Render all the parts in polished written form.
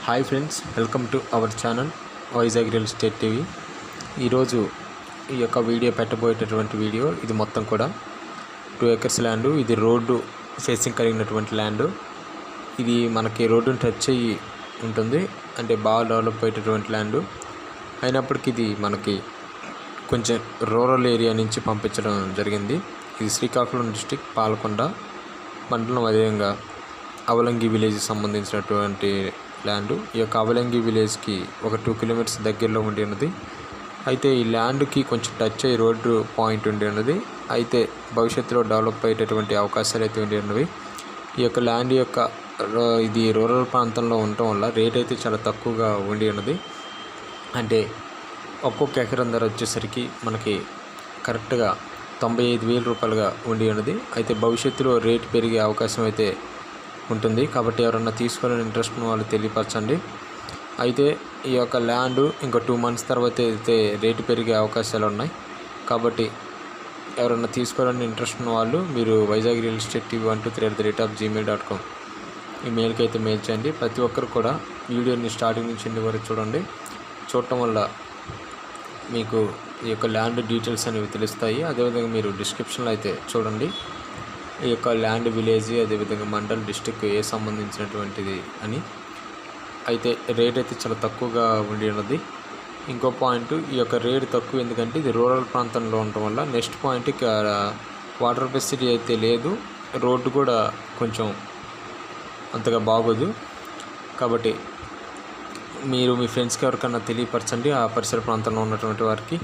Hi friends, welcome to our channel Vizag real estate TV. ఈరోజు ఈ యొక్క వీడియో పెట్టబోయేటటువంటి వీడియో ఇది మొత్తం కూడా 2 acres ల్యాండ్. ఇది రోడ్డు ఫేసింగ్ కలిగినటువంటి ల్యాండ్. ఇది మనకి రోడ్డును టచ్ అయ్యి ఉంటుంది, అంటే బాగా డెవలప్ అయ్యేటటువంటి ల్యాండ్. అయినప్పటికీ ఇది మనకి కొంచెం రూరల్ ఏరియా నుంచి పంపించడం జరిగింది. ఇది శ్రీకాకుళం డిస్టిక్ పాలకొండ మండలం, అదేవిధంగా అవలంగి విలేజ్కి సంబంధించినటువంటి ల్యాండ్. ఈ యొక్క అవలంగి విలేజ్కి ఒక 2 kilometers దగ్గరలో ఉండి ఉన్నది. అయితే ఈ ల్యాండ్కి కొంచెం టచ్ అయ్యి రోడ్డు పాయింట్ ఉండి ఉన్నది. అయితే భవిష్యత్తులో డెవలప్ అయ్యేటటువంటి అవకాశాలు అయితే ఉండి ఉన్నవి. ఈ యొక్క ల్యాండ్ యొక్క ఇది రూరల్ ప్రాంతంలో ఉండటం వల్ల రేట్ అయితే చాలా తక్కువగా ఉండి ఉన్నది. అంటే ఒక్కొక్క ఎకరం ధర వచ్చేసరికి మనకి కరెక్ట్గా 95,000 రూపాయలుగా ఉండి ఉన్నది. అయితే భవిష్యత్తులో రేటు పెరిగే అవకాశం అయితే ఉంటుంది. కాబట్టి ఎవరన్నా తీసుకోవాలని ఇంట్రెస్ట్ ఉన్న వాళ్ళు తెలియపరచండి. అయితే ఈ యొక్క ల్యాండ్ ఇంకా 2 months తర్వాత అయితే రేటు పెరిగే అవకాశాలు ఉన్నాయి. కాబట్టి ఎవరన్నా తీసుకోవాలని ఇంట్రెస్ట్ ఉన్న వాళ్ళు మీరు Vizag real estate TV 123@gmail.com ఈ మెయిల్కి అయితే మెయిల్ చేయండి. ప్రతి ఒక్కరు కూడా వీడియోని స్టార్టింగ్ నుంచి ఎండ్ వరకు చూడండి. చూడటం వల్ల మీకు ఈ యొక్క ల్యాండ్ డీటెయిల్స్ అనేవి తెలుస్తాయి. అదేవిధంగా మీరు డిస్క్రిప్షన్లో అయితే చూడండి ఈ యొక్క ల్యాండ్ విలేజ్, అదేవిధంగా మండల్, డిస్టిక్ ఏ సంబంధించినటువంటిది అని. అయితే రేట్ అయితే చాలా తక్కువగా ఉండి ఉన్నది. ఇంకో పాయింట్, ఈ యొక్క రేట్ తక్కువ ఎందుకంటే ఇది రూరల్ ప్రాంతంలో ఉండటం వల్ల. నెక్స్ట్ పాయింట్, వాటర్ ఫెసిలిటీ అయితే లేదు, రోడ్డు కూడా కొంచెం అంతగా బాగోదు. కాబట్టి మీరు మీ ఫ్రెండ్స్కి ఎవరికన్నా తెలియపరచండి. ఆ పరిసర ప్రాంతంలో ఉన్నటువంటి వారికి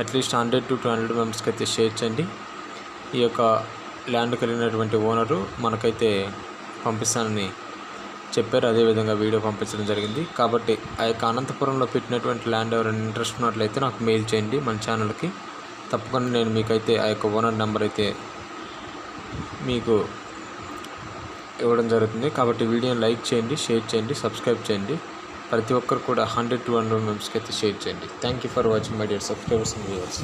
అట్లీస్ట్ 100 to 200 మెంబర్స్కి అయితే షేర్ చేయండి. ఈ యొక్క ల్యాండ్ కలిగినటువంటి ఓనరు మనకైతే పంపిస్తానని చెప్పారు, అదేవిధంగా వీడియో పంపించడం జరిగింది. కాబట్టి ఆ యొక్క అనంతపురంలో పెట్టినటువంటి ల్యాండ్ ఎవరైనా ఇంట్రెస్ట్ ఉన్నట్లయితే నాకు మెయిల్ చేయండి మన ఛానల్కి. తప్పకుండా నేను మీకైతే ఆ యొక్క ఓనర్ నెంబర్ అయితే మీకు ఇవ్వడం జరుగుతుంది. కాబట్టి వీడియోని లైక్ చేయండి, షేర్ చేయండి, సబ్స్క్రైబ్ చేయండి. ప్రతి ఒక్కరు కూడా 100 to 200 మెంబర్స్కి అయితే షేర్ చేయండి. Thank you for watching my dear subscribers and viewers.